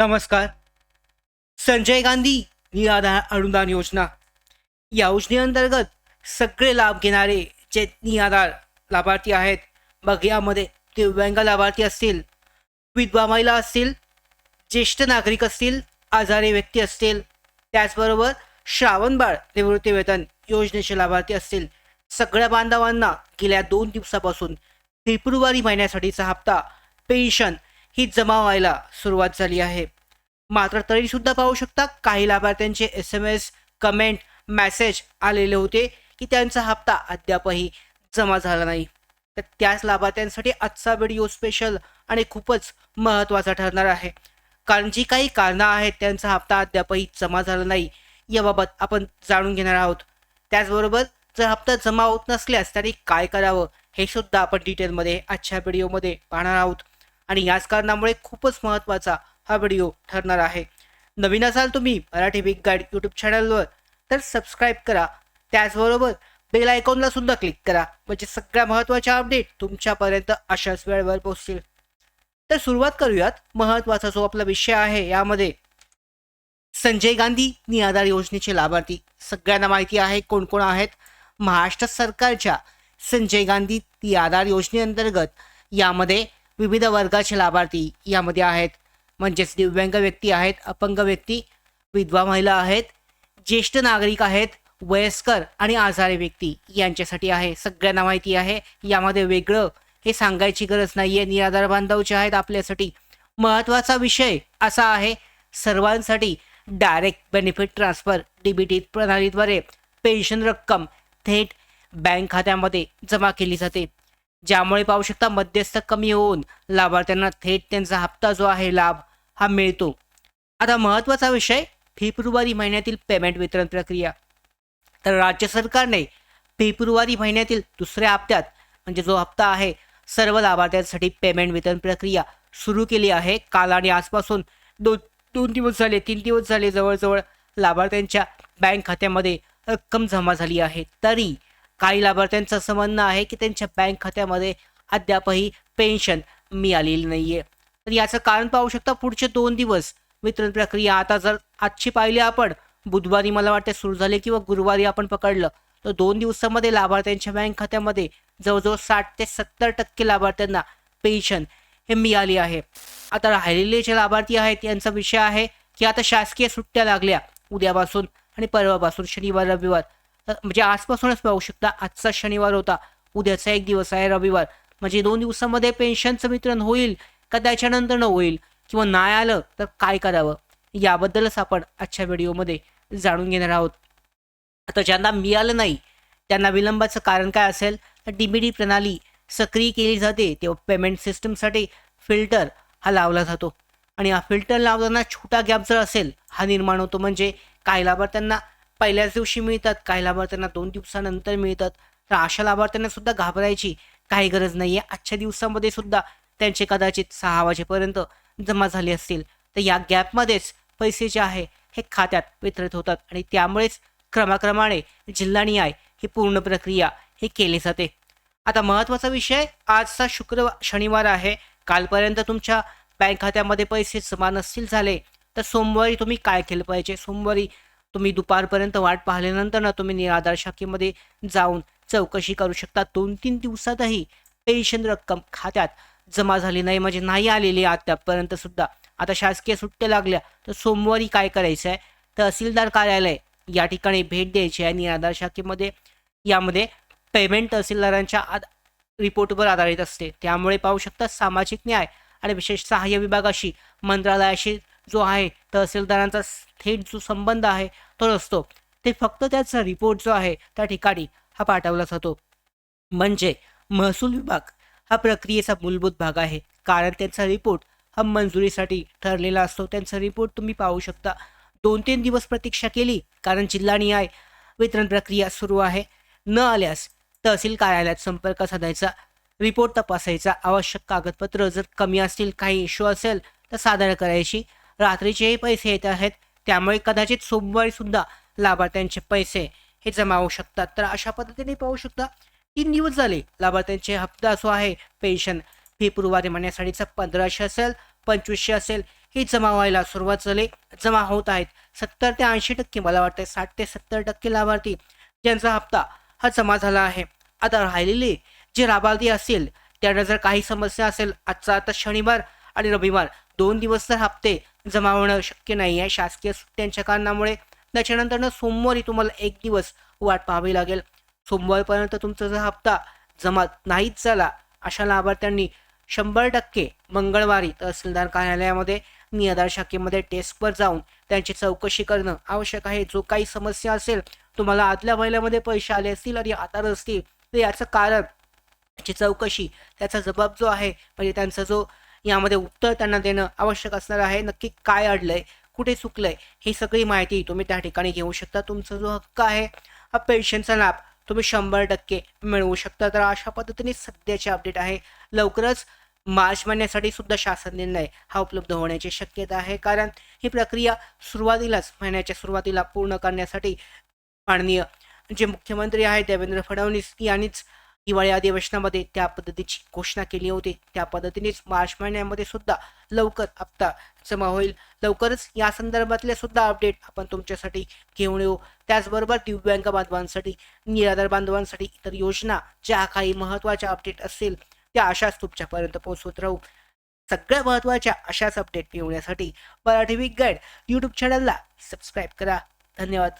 नमस्कार. संजय गांधी निराधार अनुदान योजना या योजनेअंतर्गत सगळे लाभ घेणारे जे निराधार लाभार्थी आहेत, मग यामध्ये दिव्यांग लाभार्थी असतील, विधवा महिला असतील, ज्येष्ठ नागरिक असतील, आजारी व्यक्ती असतील, त्याचबरोबर श्रावणबाळ निवृत्तीवेतन योजनेचे लाभार्थी असतील, सगळ्या बांधवांना गेल्या 2 दिवसापासून फेब्रुवारी महिन्यासाठीचा हप्ता पेन्शन ही जमा व्हायला सुरुवात झाली आहे. मात्र तरी सुद्धा पाहू शकता काही लाभार्थ्यांचे SMS, कमेंट, मेसेज आलेले होते की त्यांचा हप्ता अद्यापही जमा झाला नाही. तर त्याच लाभार्थ्यांसाठी आजचा व्हिडिओ स्पेशल आणि खूपच महत्त्वाचा ठरणार आहे. कारण जी काही कारणं आहेत त्यांचा हप्ता अद्यापही जमा झाला नाही याबाबत आपण जाणून घेणार आहोत. त्याचबरोबर जर हप्ता जमा होत नसल्यास तरी काय करावं हे सुद्धा आपण डिटेलमध्ये आजच्या व्हिडिओमध्ये पाहणार आहोत. आणि याच कारणामुळे खूपच महत्त्वाचा हा व्हिडिओ ठरणार आहे. नवीन असाल तुम्ही मराठी बिग गाईड यूट्यूब चॅनलवर तर सबस्क्राईब करा. त्याचबरोबर बेल आयकॉनला सुद्धा क्लिक करा, म्हणजे सगळ्या महत्त्वाच्या अपडेट तुमच्यापर्यंत अशाच वेळेवर पोहोचतील. तर सुरुवात करूयात. महत्त्वाचा जो आपला विषय आहे यामध्ये संजय गांधी निराधार योजनेचे लाभार्थी सगळ्यांना माहिती आहे कोण कोण आहेत. महाराष्ट्र सरकारच्या संजय गांधी निराधार योजनेअंतर्गत यामध्ये विविध वर्गाचे लाभार्थी यामध्ये आहेत. म्हणजेच दिव्यांग व्यक्ती आहेत, अपंग व्यक्ती, विधवा महिला आहेत, ज्येष्ठ नागरिक आहेत, वयस्कर आणि आजारी व्यक्ती यांच्यासाठी आहे. सगळ्यांना माहिती आहे, यामध्ये वेगळं हे सांगायची गरज नाही आहे. निराधार बांधव जे आहेत आपल्यासाठी महत्त्वाचा विषय असा आहे, सर्वांसाठी डायरेक्ट बेनिफिट ट्रान्सफर DBT प्रणालीद्वारे पेन्शन रक्कम थेट बँक खात्यामध्ये जमा केली जाते, ज्यामुळे पाहू शकता मध्यस्थ कमी होऊन लाभार्थ्यांना थेट त्यांचा हप्ता जो आहे लाभ हा मिळतो. आता महत्त्वाचा विषय फेब्रुवारी महिन्यातील पेमेंट वितरण प्रक्रिया. तर राज्य सरकारने फेब्रुवारी महिन्यातील दुसऱ्या हप्त्यात म्हणजे जो हप्ता आहे सर्व लाभार्थ्यांसाठी पेमेंट वितरण प्रक्रिया सुरू केली आहे. काल आणि आजपासून दोन दिवस झाले, 3 दिवस झाले जवळजवळ लाभार्थ्यांच्या बँक खात्यामध्ये रक्कम जमा झाली आहे. तरी काही लाभार्थ्यांचं असं म्हणणं आहे की त्यांच्या बँक खात्यामध्ये अद्यापही पेन्शन मिळालेली नाही आहे. तर याचं कारण पाहू शकता पुढचे 2 दिवस वितरण प्रक्रिया. आता जर आजची पाहिली आपण, बुधवारी मला वाटतं सुरू झाले किंवा गुरुवारी आपण पकडलं तर 2 दिवसामध्ये लाभार्थ्यांच्या बँक खात्यामध्ये जवळजवळ 60 ते 70% लाभार्थ्यांना पेन्शन हे मिळाली आहे. आता राहिलेले जे लाभार्थी आहेत यांचा विषय आहे की आता शासकीय सुट्ट्या लागल्या उद्यापासून आणि परवापासून शनिवार रविवार. म्हणजे आजपासूनच पाहू शकता, आजचा शनिवार होता, उद्याचा एक दिवस आहे रविवार. म्हणजे 2 दिवसामध्ये पेन्शनचं वितरण होईल का त्याच्यानंतर न होईल किंवा नाही आलं तर काय करावं याबद्दलच आपण आजच्या व्हिडिओमध्ये जाणून घेणार आहोत. आता ज्यांना मिळालं नाही त्यांना विलंबाचं कारण काय असेल तर DBT प्रणाली सक्रिय केली जाते तेव्हा पेमेंट सिस्टमसाठी फिल्टर हा लावला जातो. आणि हा फिल्टर लावताना छोटा गॅप जर असेल हा निर्माण होतो. म्हणजे काही लाभार्थ्यांना पहिल्याच दिवशी मिळतात, काही लाभार्थ्यांना 2 दिवसानंतर मिळतात. तर अशा लाभार्थ्यांना सुद्धा घाबरायची काही गरज नाही आहे. आजच्या दिवसामध्ये सुद्धा त्यांचे कदाचित 6 वाजेपर्यंत जमा झाले असतील. तर या गॅपमध्येच पैसे जे आहे हे खात्यात वितरित होतात आणि त्यामुळेच क्रमाक्रमाने जिल्हानिहाय ही पूर्ण प्रक्रिया ही केली जाते. आता महत्त्वाचा विषय, आजचा शनिवार आहे. कालपर्यंत तुमच्या बँक खात्यामध्ये पैसे जमा नसतील झाले तर सोमवारी तुम्ही काय केलं पाहिजे. सोमवारी तुम्ही दुपारपर्यंत वाट पाहिल्यानंतर ना तुम्ही निराधार शाखेमध्ये जाऊन चौकशी करू शकता. 2-3 दिवसातही पेन्शन रक्कम खात्यात जमा झाली नाही, म्हणजे नाही आलेली आतापर्यंत सुद्धा. आता शासकीय सुट्ट्या लागल्या तर सोमवारी काय करायचं आहे, तहसीलदार कार्यालय या ठिकाणी भेट द्यायची आहे निराधार शाखेमध्ये. यामध्ये पेमेंट तहसीलदारांच्या रिपोर्टवर आधारित असते. त्यामुळे पाहू शकता सामाजिक न्याय आणि विशेष सहाय्य विभागाशी, मंत्रालयाशी जो आहे तहसीलदारांचा थेट जो संबंध आहे तो नसतो. ते फक्त त्याचा रिपोर्ट जो आहे त्या ठिकाणी हा पाठवला जातो. म्हणजे महसूल विभाग हा प्रक्रियेचा मूलभूत भाग आहे, कारण त्यांचा रिपोर्ट हा मंजुरीसाठी ठरलेला असतो. त्यांचा रिपोर्ट तुम्ही पाहू शकता. 2-3 दिवस प्रतीक्षा केली कारण जिल्हानिहाय वितरण प्रक्रिया सुरू आहे. न आल्यास तहसील कार्यालयात संपर्क साधायचा, रिपोर्ट तपासायचा, आवश्यक कागदपत्र जर कमी असतील, काही इश्यू असेल तर सादर करायची. रात्रीचेही पैसे येत आहेत त्यामुळे कदाचित सोमवारी सुद्धा लाभार्थ्यांचे पैसे हे जमा होऊ शकतात. तर अशा पद्धतीने पाहू शकता 3 दिवस झाले लाभार्थ्यांचे हप्ता जो आहे पेन्शन फेब्रुवारी महिन्यासाठीचा 1500 असेल, 2500 असेल हे जमा व्हायला सुरुवात झाली, जमा होत आहेत. 70 ते 80% मला वाटतं 60 ते 70% लाभार्थी ज्यांचा हप्ता हा जमा झाला आहे. आता राहिलेले जे लाभार्थी असेल त्यांना जर काही समस्या असेल, आजचा आता शनिवार आणि रविवार 2 दिवस तर हप्ते जमा होणं शक्य नाही आहे शासकीय सुट्ट्यांच्या कारणामुळे. त्याच्यानंतर सोमवारी तुम्हाला 1 दिवस वाट पाहावी लागेल. सोमवारपर्यंत तुमचा जर हप्ता जमा नाहीच झाला अशा लाभार्थ्यांनी 100% मंगळवारी तहसीलदार कार्यालयामध्ये निराधार शाखेमध्ये डेस्कवर जाऊन त्यांची चौकशी करणं आवश्यक आहे. जो काही समस्या असेल, तुम्हाला आदल्या महिन्यामध्ये पैसे आले असतील आणि आता नसतील तर याचं कारण, त्याची चौकशी, त्याचा जबाब जो आहे म्हणजे त्यांचा जो यामध्ये उत्तर त्यांना देणं आवश्यक असणार आहे. नक्की काय अडलंय, कुठे चुकलंय, ही सगळी माहिती तुम्ही त्या ठिकाणी घेऊ शकता. तुमचा जो हक्क आहे हा पेन्शनचा लाभ तुम्ही 100% मिळवू शकता. तर अशा पद्धतीने सध्याचे अपडेट आहे. लवकरच मार्च महिन्यासाठी सुद्धा शासन निर्णय हा उपलब्ध होण्याची शक्यता आहे, कारण ही प्रक्रिया सुरुवातीलाच महिन्याच्या सुरुवातीला पूर्ण करण्यासाठी माननीय जे मुख्यमंत्री आहेत देवेंद्र फडणवीस यांनीच हिवाळी अधिवेशनामध्ये त्या पद्धतीची घोषणा केली होती. त्या पद्धतीनेच मार्च महिन्यामध्ये सुद्धा लवकर हप्ता जमा होईल. लवकरच या संदर्भातले सुद्धा अपडेट आपण तुमच्यासाठी घेऊन येऊ. त्याचबरोबर दिव्यांग बांधवांसाठी, निराधार बांधवांसाठी इतर योजना ज्या काही महत्त्वाच्या अपडेट असतील त्या अशाच तुमच्यापर्यंत पोहोचवत राहू. सगळ्या महत्त्वाच्या अशाच अपडेट मिळवण्यासाठी मराठी वीक गाईड यूट्यूब चॅनलला सबस्क्राईब करा. धन्यवाद.